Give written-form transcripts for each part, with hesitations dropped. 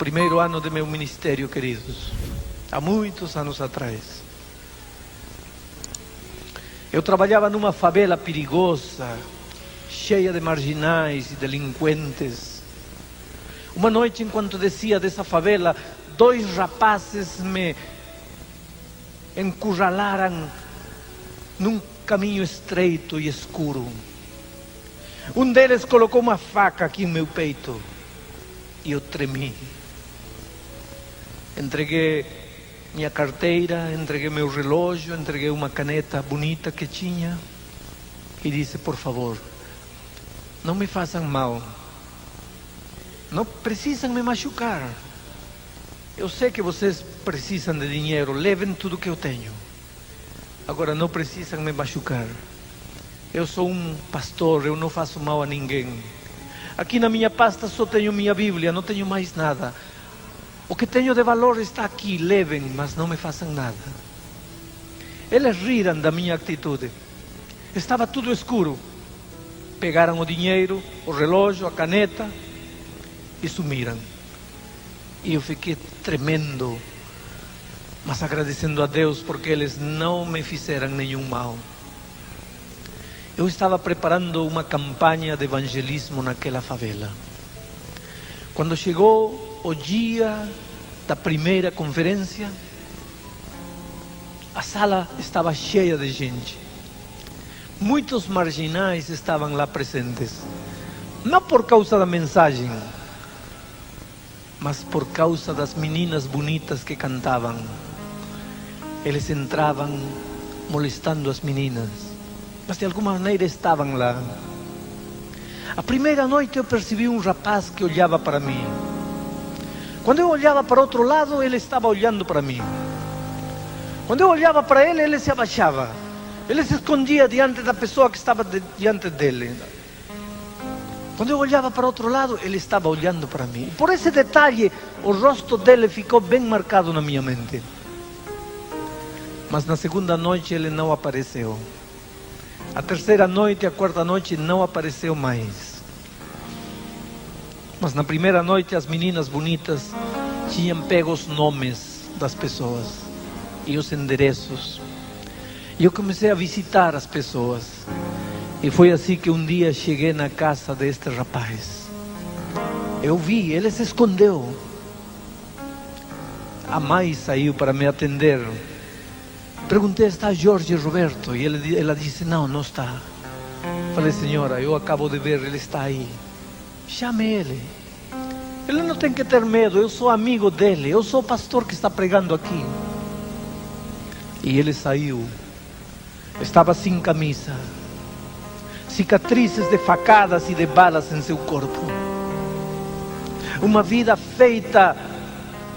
primeiro ano de meu ministério, queridos, há muitos anos atrás. Eu trabalhava numa favela perigosa, cheia de marginais e delinquentes. Uma noite, enquanto descia dessa favela, 2 rapazes me encurralaram num caminho estreito e escuro. Um deles colocou uma faca aqui no meu peito e eu tremi. Entreguei minha carteira, entreguei meu relógio, entreguei uma caneta bonita que tinha e disse: por favor, não me façam mal, não precisam me machucar. Eu sei que vocês precisam de dinheiro, levem tudo que eu tenho. Agora não precisam me machucar. Eu sou um pastor, eu não faço mal a ninguém. Aqui na minha pasta só tenho minha Bíblia, não tenho mais nada. O que tenho de valor está aqui, levem, mas não me façam nada. Eles riram da minha atitude. Estava tudo escuro. Pegaram o dinheiro, o relógio, a caneta e sumiram. E eu fiquei tremendo, mas agradecendo a Deus porque eles não me fizeram nenhum mal. Eu estava preparando uma campanha de evangelismo naquela favela. Quando chegou o dia da primeira conferência, a sala estava cheia de gente. Muitos marginais estavam lá presentes. Não por causa da mensagem, mas por causa das meninas bonitas que cantavam. Eles entravam molestando as meninas, mas de alguma maneira estavam lá. A primeira noite eu percebi um rapaz que olhava para mim. Quando eu olhava para outro lado, ele estava olhando para mim. Quando eu olhava para ele, ele se abaixava. Ele se escondia diante da pessoa que estava diante dele. Quando eu olhava para outro lado, ele estava olhando para mim. Por esse detalhe, o rosto dele ficou bem marcado na minha mente. Mas na segunda noite ele não apareceu. A terceira noite e a quarta noite não apareceu mais. Mas na primeira noite as meninas bonitas tinham pego os nomes das pessoas e os endereços. E eu comecei a visitar as pessoas. E foi assim que um dia cheguei na casa deste rapaz. Eu vi, ele se escondeu. A mãe saiu para me atender. Perguntei: está Jorge Roberto? E ela disse: não, não está. Falei: senhora, eu acabo de ver, ele está aí. Chame ele. Ele não tem que ter medo, eu sou amigo dele, eu sou o pastor que está pregando aqui. E ele saiu. Estava sem camisa, cicatrizes de facadas e de balas em seu corpo. Uma vida feita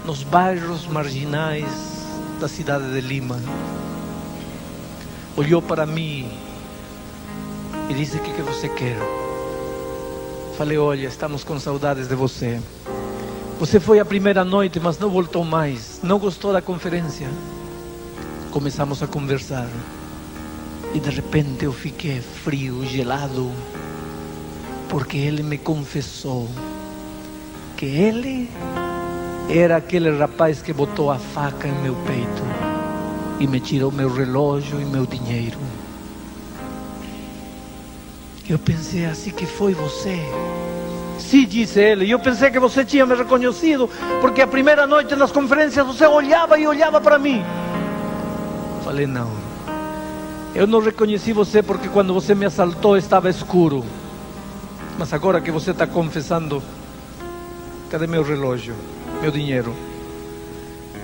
nos bairros marginais da cidade de Lima. Olhou para mim e disse: o que você quer? Falei: olha, estamos com saudades de você. Você foi a primeira noite, mas não voltou mais. Não gostou da conferência. Começamos a conversar. E de repente eu fiquei frio, gelado, porque ele me confessou que ele era aquele rapaz que botou a faca em meu peito e me tirou meu relógio e meu dinheiro. Eu pensei: assim que foi você? Sim, disse ele. E eu pensei que você tinha me reconhecido, porque a primeira noite nas conferências você olhava e olhava para mim. Falei: não, eu não reconheci você porque quando você me assaltou estava escuro. Mas agora que você está confessando, cadê meu relógio, meu dinheiro?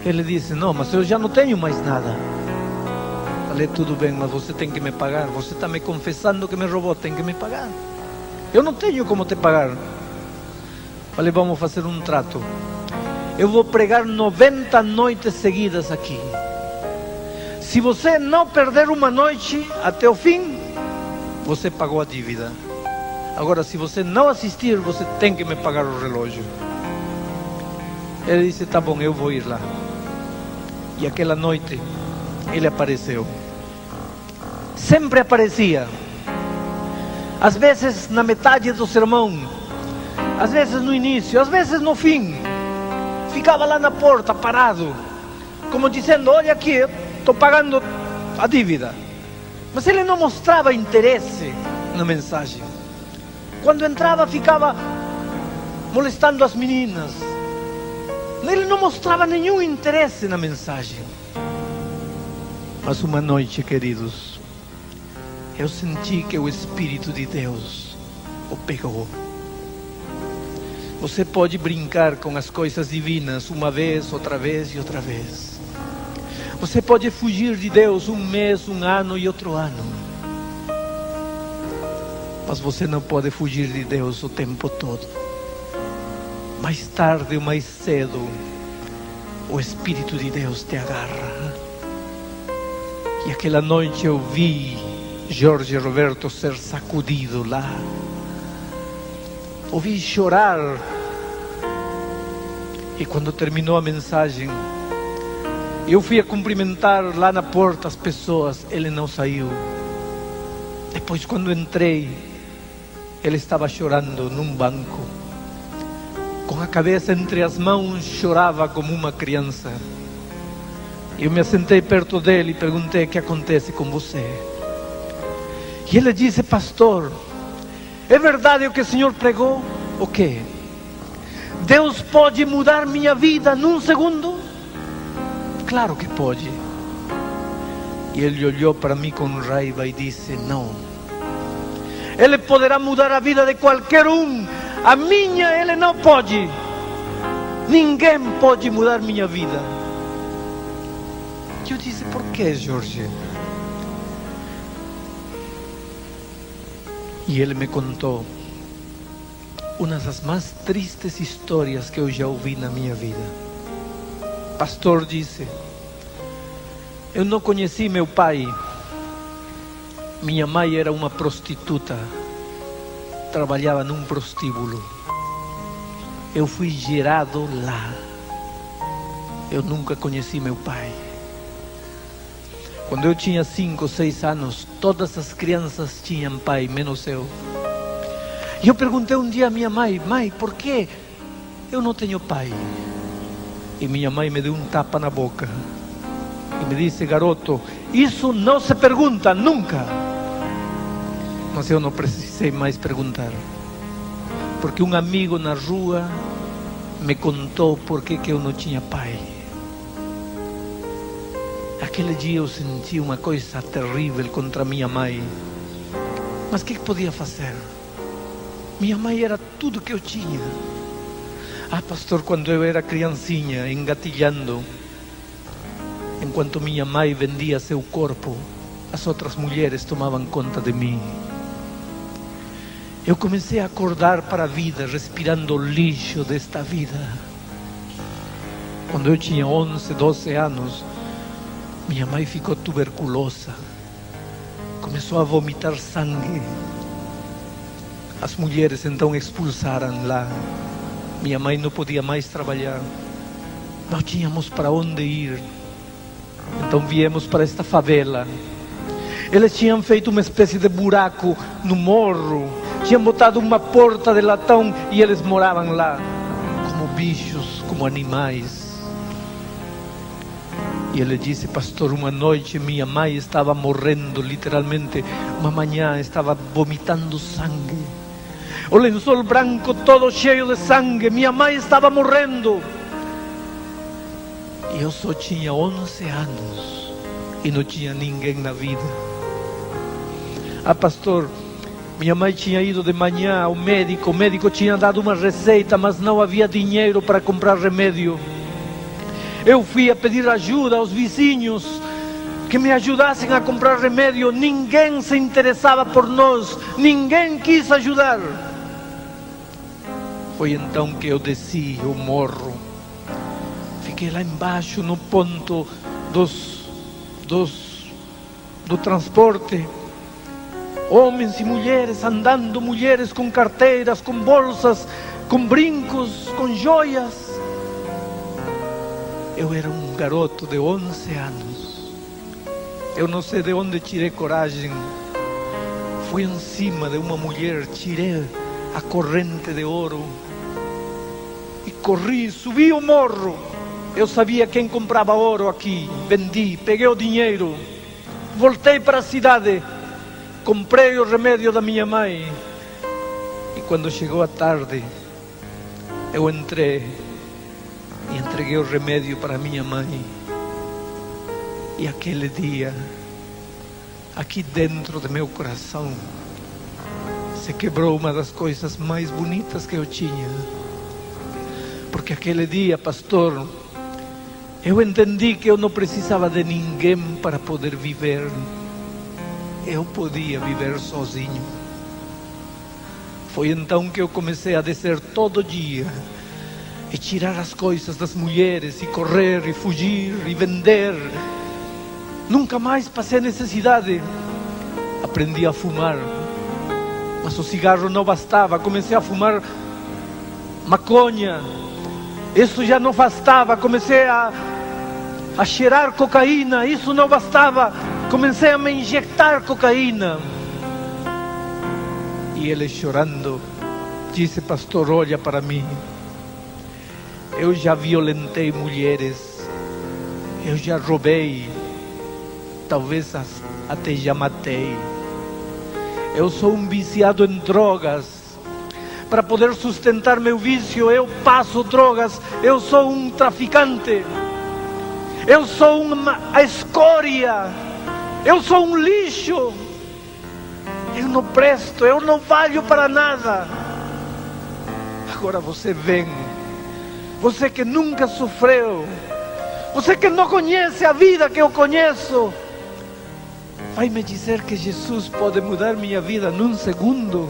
Ele disse: não, mas eu já não tenho mais nada. Falei: tudo bem, mas você tem que me pagar. Você está me confessando que me roubou, tem que me pagar. Eu não tenho como te pagar. Falei: vamos fazer um trato. Eu vou pregar 90 noites seguidas aqui. Se você não perder uma noite até o fim, você pagou a dívida. Agora, se você não assistir, você tem que me pagar o relógio. Ele disse: tá bom, eu vou ir lá. E aquela noite ele apareceu. Sempre aparecia. Às vezes na metade do sermão, às vezes no início, às vezes no fim. ficava lá na porta, parado, como dizendo, olha aqui, estou pagando a dívida. Mas ele não mostrava interesse na mensagem. Quando entrava, ficava molestando as meninas. Ele não mostrava nenhum interesse na mensagem. Mas uma noite, queridos, eu senti que o Espírito de Deus o pegou. Você pode brincar com as coisas divinas uma vez, outra vez e outra vez. Você pode fugir de Deus um mês, um ano e outro ano. Mas você não pode fugir de Deus o tempo todo. Mais tarde ou mais cedo, o Espírito de Deus te agarra. E aquela noite eu vi Jorge Roberto ser sacudido lá. Ouvi chorar. E quando terminou a mensagem, eu fui a cumprimentar lá na porta as pessoas. Ele não saiu. Depois, quando entrei, ele estava chorando num banco. Com a cabeça entre as mãos, chorava como uma criança. Eu me assentei perto dele e perguntei: o que acontece com você? E ele disse: pastor, é verdade o que o senhor pregou? O quê? Deus pode mudar minha vida num segundo? Claro que pode. E ele olhou para mim com raiva e disse: não. Ele poderá mudar a vida de qualquer um. A minha ele não pode. Ninguém pode mudar minha vida. Eu disse: por que, Jorge? E ele me contou uma das mais tristes histórias que eu já ouvi na minha vida. Pastor, disse, eu não conheci meu pai. Minha mãe era uma prostituta, trabalhava num prostíbulo. Eu fui gerado lá. Eu nunca conheci meu pai. Quando eu tinha 5 ou 6 anos, todas as crianças tinham pai, menos eu. E eu perguntei um dia à minha mãe: mãe, por que eu não tenho pai? E minha mãe me deu um tapa na boca e me disse: garoto, isso não se pergunta nunca. Mas eu não precisei mais perguntar, porque um amigo na rua me contou por que eu não tinha pai. Aquele dia eu senti uma coisa terrível contra minha mãe. Mas o que podia fazer? Minha mãe era tudo que eu tinha. Ah, pastor, quando eu era criancinha, engatilhando, enquanto minha mãe vendia seu corpo, as outras mulheres tomavam conta de mim. Eu comecei a acordar para a vida, respirando o lixo desta vida. Quando eu tinha 11, 12 anos, minha mãe ficou tuberculosa. Começou a vomitar sangue. As mulheres então expulsaram lá. Minha mãe não podia mais trabalhar. Não tínhamos para onde ir. Então viemos para esta favela. Eles tinham feito uma espécie de buraco no morro. Tinham botado uma porta de latão e eles moravam lá, como bichos, como animais. E ele disse: pastor, uma noite minha mãe estava morrendo, literalmente. Uma manhã estava vomitando sangue. O lençol branco todo cheio de sangue. Minha mãe estava morrendo. E eu só tinha 11 anos e não tinha ninguém na vida. Ah, pastor, minha mãe tinha ido de manhã ao médico. O médico tinha dado uma receita, mas não havia dinheiro para comprar remédio. Eu fui a pedir ajuda aos vizinhos que me ajudassem a comprar remédio. Ninguém se interessava por nós. Ninguém quis ajudar. Foi então que eu desci o morro. Fiquei lá embaixo no ponto do transporte. Homens e mulheres andando, mulheres com carteiras, com bolsas, com brincos, com joias. Eu era um garoto de 11 anos. Eu não sei de onde tirei coragem. Fui em cima de uma mulher, tirei a corrente de ouro E corri, subi o morro. Eu sabia quem comprava ouro aqui. Vendi, peguei o dinheiro. Voltei para a cidade. Comprei o remédio da minha mãe. E quando chegou a tarde, eu entrei e entreguei o remédio para minha mãe. E aquele dia, aqui dentro do meu coração, se quebrou uma das coisas mais bonitas que eu tinha. Porque aquele dia, pastor, eu entendi que eu não precisava de ninguém para poder viver. Eu podia viver sozinho. Foi então que eu comecei a descer todo dia e tirar as coisas das mulheres, e correr, e fugir, e vender. Nunca mais passei necessidade. Aprendi a fumar, mas o cigarro não bastava. Comecei a fumar maconha. Isso já não bastava. Comecei a cheirar cocaína. Isso não bastava. Comecei a me injetar cocaína. E ele, chorando, disse: pastor, olha para mim. Eu já violentei mulheres. Eu já roubei. Talvez até já matei. Eu sou um viciado em drogas. Para poder sustentar meu vício, eu passo drogas. Eu sou um traficante. Eu sou a escória. Eu sou um lixo. Eu não presto. Eu não valho para nada. Agora você vem. Você que nunca sofreu. Você que não conhece a vida que eu conheço. Vai me dizer que Jesus pode mudar minha vida num segundo?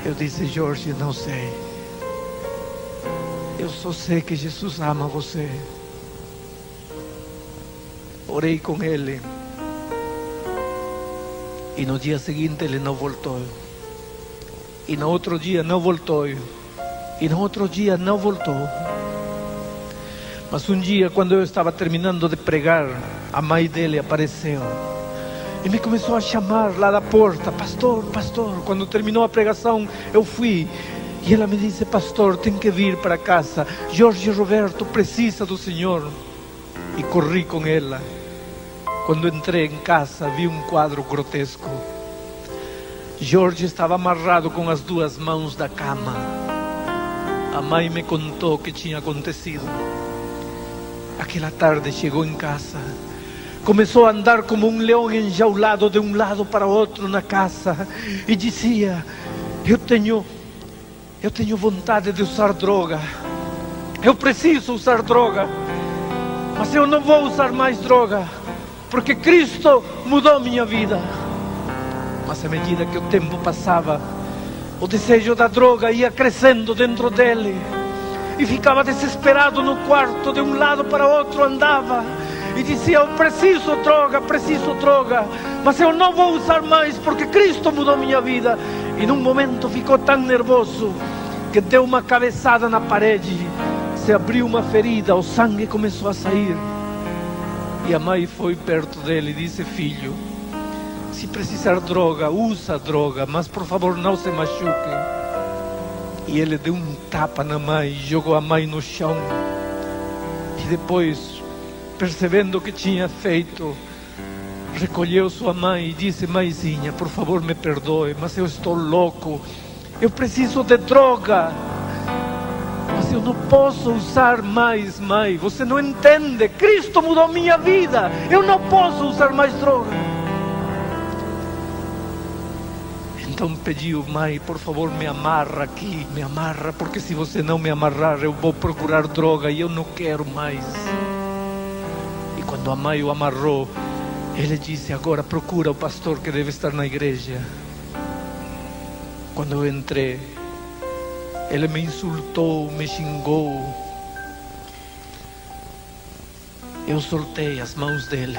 Eu disse: Jorge, não sei. Eu só sei que Jesus ama você. Orei com ele. E no dia seguinte ele não voltou. E no outro dia não voltou. E no outro dia não voltou. Mas um dia, quando eu estava terminando de pregar, a mãe dele apareceu e me começou a chamar lá da porta: pastor, pastor. Quando terminou a pregação, eu fui e ela me disse: pastor, tem que vir para casa. Jorge Roberto precisa do Senhor. E corri com ela. Quando entrei em casa, vi um quadro grotesco. Jorge estava amarrado com as duas mãos da cama. A mãe me contou o que tinha acontecido. Aquela tarde chegou em casa, começou a andar como um leão enjaulado de um lado para o outro na casa e dizia: eu tenho vontade de usar droga, eu preciso usar droga, mas eu não vou usar mais droga, porque Cristo mudou minha vida. Mas à medida que o tempo passava, o desejo da droga ia crescendo dentro dele. E ficava desesperado no quarto, de um lado para o outro andava. E dizia: eu preciso droga, mas eu não vou usar mais, porque Cristo mudou minha vida. E num momento ficou tão nervoso, que deu uma cabeçada na parede. Se abriu uma ferida, o sangue começou a sair. E a mãe foi perto dele e disse: filho, se precisar droga, usa droga, mas por favor não se machuque. E ele deu um tapa na mãe, jogou a mãe no chão. E depois, percebendo o que tinha feito, recolheu sua mãe e disse: mãezinha, por favor me perdoe, mas eu estou louco. Eu preciso de droga. Mas eu não posso usar mais, mãe. Você não entende. Cristo mudou minha vida. Eu não posso usar mais droga. Então pediu: mãe, por favor me amarra aqui, me amarra, porque se você não me amarrar eu vou procurar droga e eu não quero mais. E quando a mãe o amarrou, ele disse: agora procura o pastor que deve estar na igreja. Quando eu entrei, ele me insultou, me xingou. Eu soltei as mãos dele.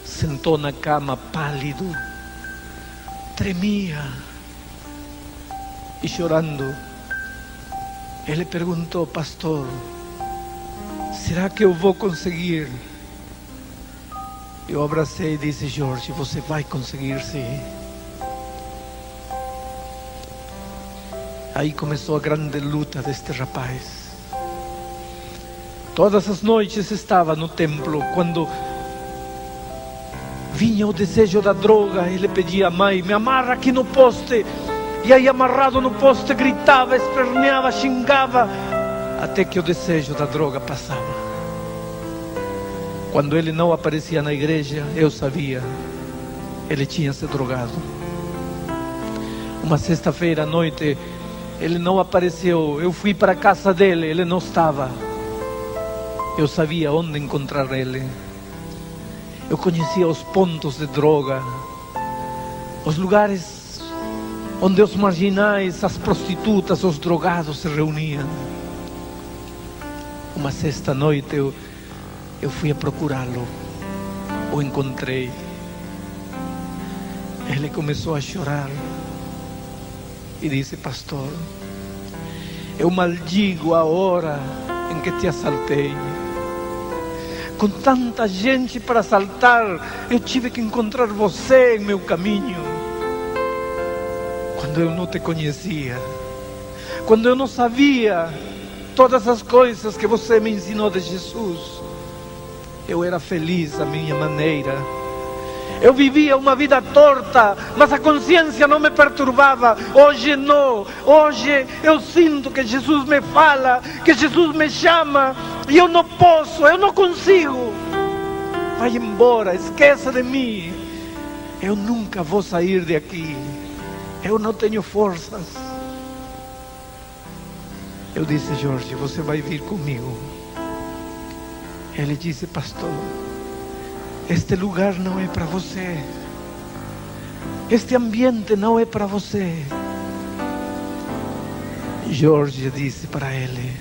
Sentou na cama pálido, tremia e chorando. Ele perguntou: pastor, será que eu vou conseguir? Eu abracei e disse: Jorge, você vai conseguir sim. Aí começou a grande luta deste rapaz. Todas as noites estava no templo. Quando vinha o desejo da droga, ele pedia: mãe, me amarra aqui no poste. E aí, amarrado no poste, gritava, esperneava, xingava, até que o desejo da droga passava. Quando ele não aparecia na igreja, eu sabia, ele tinha se drogado. Uma sexta-feira à noite, ele não apareceu. Eu fui para a casa dele, ele não estava. Eu sabia onde encontrar ele. Eu conhecia os pontos de droga, os lugares onde os marginais, as prostitutas, os drogados se reuniam. Uma sexta noite eu fui a procurá-lo. O encontrei. Ele começou a chorar e disse: pastor, eu maldigo a hora em que te assaltei. Com tanta gente para assaltar, eu tive que encontrar você em meu caminho. Quando eu não te conhecia, quando eu não sabia todas as coisas que você me ensinou de Jesus, eu era feliz à minha maneira. Eu vivia uma vida torta, mas a consciência não me perturbava. Hoje não. Hoje eu sinto que Jesus me fala, que Jesus me chama, e eu não posso, eu não consigo. Vai embora, esqueça de mim. Eu nunca vou sair de aqui. Eu não tenho forças. Eu disse: Jorge, você vai vir comigo. Ele disse: pastor, este lugar não é para você. Este ambiente não é para você. Jorge disse para ele: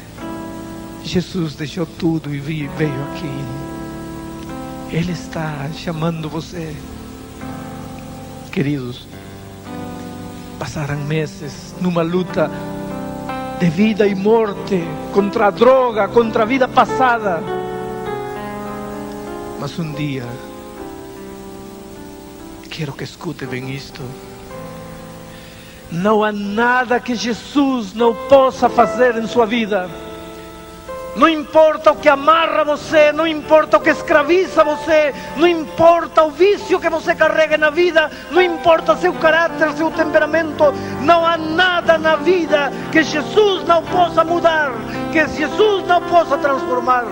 Jesus deixou tudo e veio aqui. Ele está chamando você. Queridos, passaram meses numa luta de vida e morte contra a droga, contra a vida passada. Mas um dia, quero que escute bem isto: não há nada que Jesus não possa fazer em sua vida. Não importa o que amarra você, não importa o que escraviza você, não importa o vício que você carrega na vida, não importa seu caráter, seu temperamento, não há nada na vida que Jesus não possa mudar, que Jesus não possa transformar.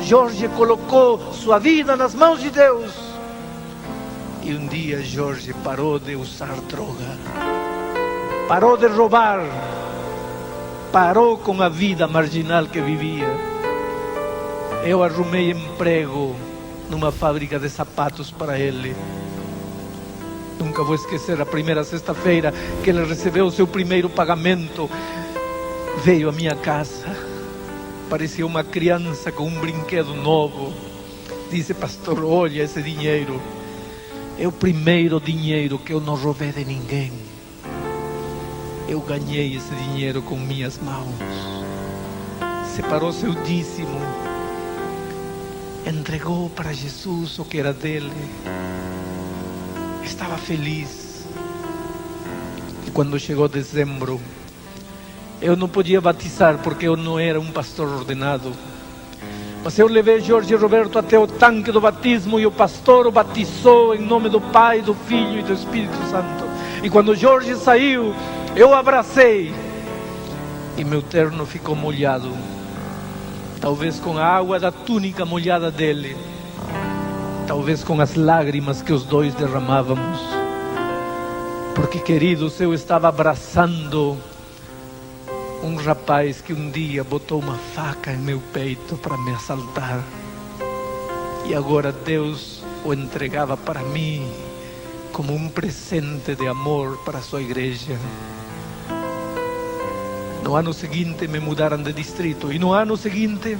Jorge colocou sua vida nas mãos de Deus. E um dia Jorge parou de usar droga, parou de roubar, parou com a vida marginal que vivia. Eu arrumei emprego numa fábrica de sapatos para ele. Nunca vou esquecer a primeira sexta-feira que ele recebeu o seu primeiro pagamento. Veio à minha casa, parecia uma criança com um brinquedo novo. Disse: pastor, olha esse dinheiro. É o primeiro dinheiro que eu não roubei de ninguém. Eu ganhei esse dinheiro com minhas mãos. Separou seu dízimo, entregou para Jesus o que era dele. Estava feliz. E quando chegou dezembro, eu não podia batizar porque eu não era um pastor ordenado. Mas eu levei Jorge Roberto até o tanque do batismo e o pastor o batizou em nome do Pai, do Filho e do Espírito Santo. E quando Jorge saiu, eu o abracei e meu terno ficou molhado, talvez com a água da túnica molhada dele, talvez com as lágrimas que os dois derramávamos. Porque, queridos, eu estava abraçando um rapaz que um dia botou uma faca em meu peito para me assaltar, e agora Deus o entregava para mim como um presente de amor para a sua igreja. No ano seguinte me mudaram de distrito, e no ano seguinte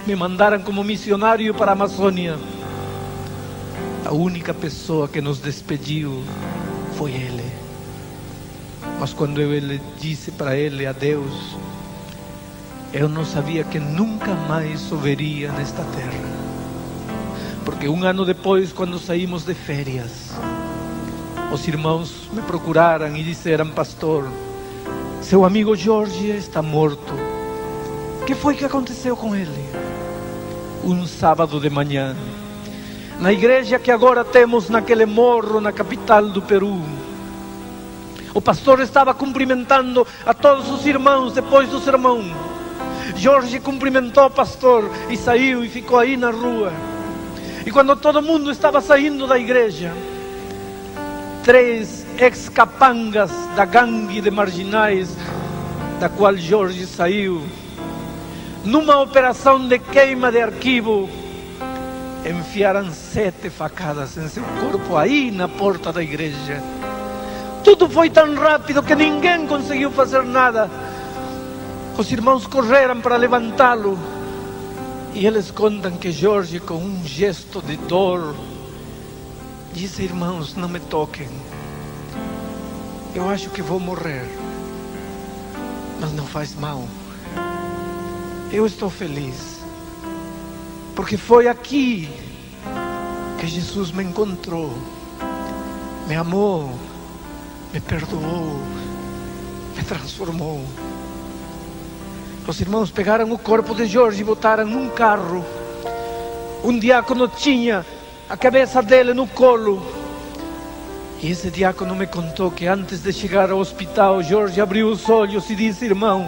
me mandaram como missionário para a Amazônia. A única pessoa que nos despediu foi ele. Mas quando eu disse para ele adeus, eu não sabia que nunca mais o veria nesta terra. Porque um ano depois, quando saímos de férias, os irmãos me procuraram e disseram: pastor, Seu amigo Jorge está morto. O que foi que aconteceu com ele? Um sábado de manhã, na igreja que agora temos naquele morro, na capital do Peru, o pastor estava cumprimentando a todos os irmãos depois do sermão. Jorge cumprimentou o pastor e saiu e ficou aí na rua. E quando todo mundo estava saindo da igreja, 3 ex-capangas da gangue de marginais da qual Jorge saiu, numa operação de queima de arquivo, enfiaram 7 facadas em seu corpo aí na porta da igreja. Tudo foi tão rápido que ninguém conseguiu fazer nada. Os irmãos correram para levantá-lo e eles contam que Jorge, com um gesto de dor, disse: irmãos, não me toquem, eu acho que vou morrer, mas não faz mal, eu estou feliz, porque foi aqui que Jesus me encontrou, me amou, me perdoou, me transformou. Os irmãos pegaram o corpo de Jorge e botaram num carro. Um diácono tinha a cabeça dele no colo. E esse diácono me contou que antes de chegar ao hospital, Jorge abriu os olhos e disse: irmão,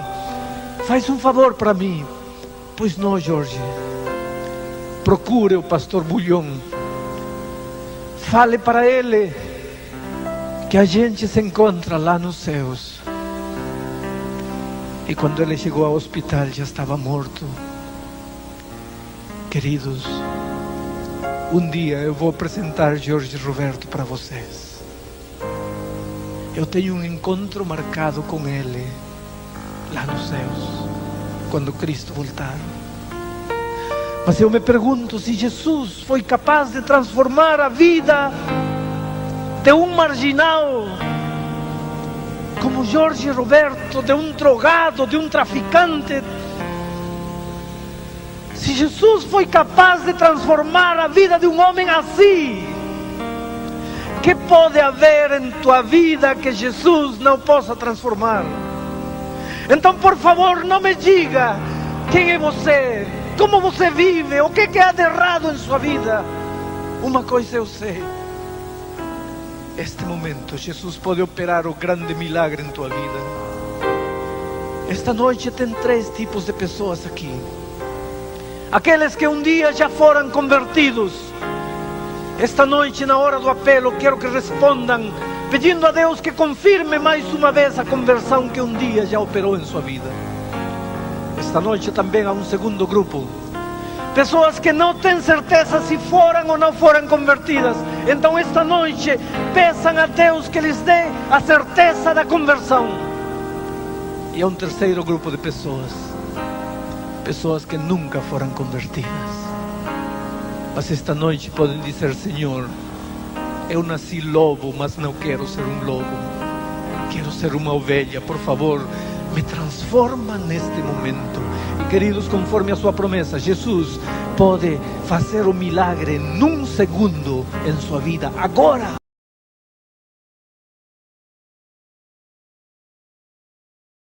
faz um favor para mim. Pois não, Jorge. Procure o pastor Bulhão. Fale para ele que a gente se encontra lá nos céus. E quando ele chegou ao hospital, já estava morto. Queridos, um dia eu vou apresentar Jorge Roberto para vocês. Eu tenho um encontro marcado com ele lá nos céus, quando Cristo voltar. Mas eu me pergunto se Jesus foi capaz de transformar a vida de um marginal como Jorge Roberto, de um drogado, de um traficante. Se Jesus foi capaz de transformar a vida de um homem assim, que pode haver em tua vida que Jesus não possa transformar? Então, por favor, não me diga quem é você, como você vive, o que há de errado em sua vida. Uma coisa eu sei: este momento Jesus pode operar o grande milagre em tua vida. Esta noite tem 3 tipos de pessoas aqui. Aqueles que um dia já foram convertidos. Esta noite, na hora do apelo, quero que respondam, pedindo a Deus que confirme mais uma vez a conversão que um dia já operou em sua vida. Esta noite também há um segundo grupo. Pessoas que não têm certeza se foram ou não foram convertidas. Então esta noite peçam a Deus que lhes dê a certeza da conversão. E há um terceiro grupo de pessoas. Pessoas que nunca foram convertidas. Mas esta noite podem dizer: Senhor, eu nasci lobo, mas não quero ser um lobo. Quero ser uma ovelha, por favor, me transforma neste momento. E queridos, conforme a sua promessa, Jesus pode fazer o milagre num segundo em sua vida, agora.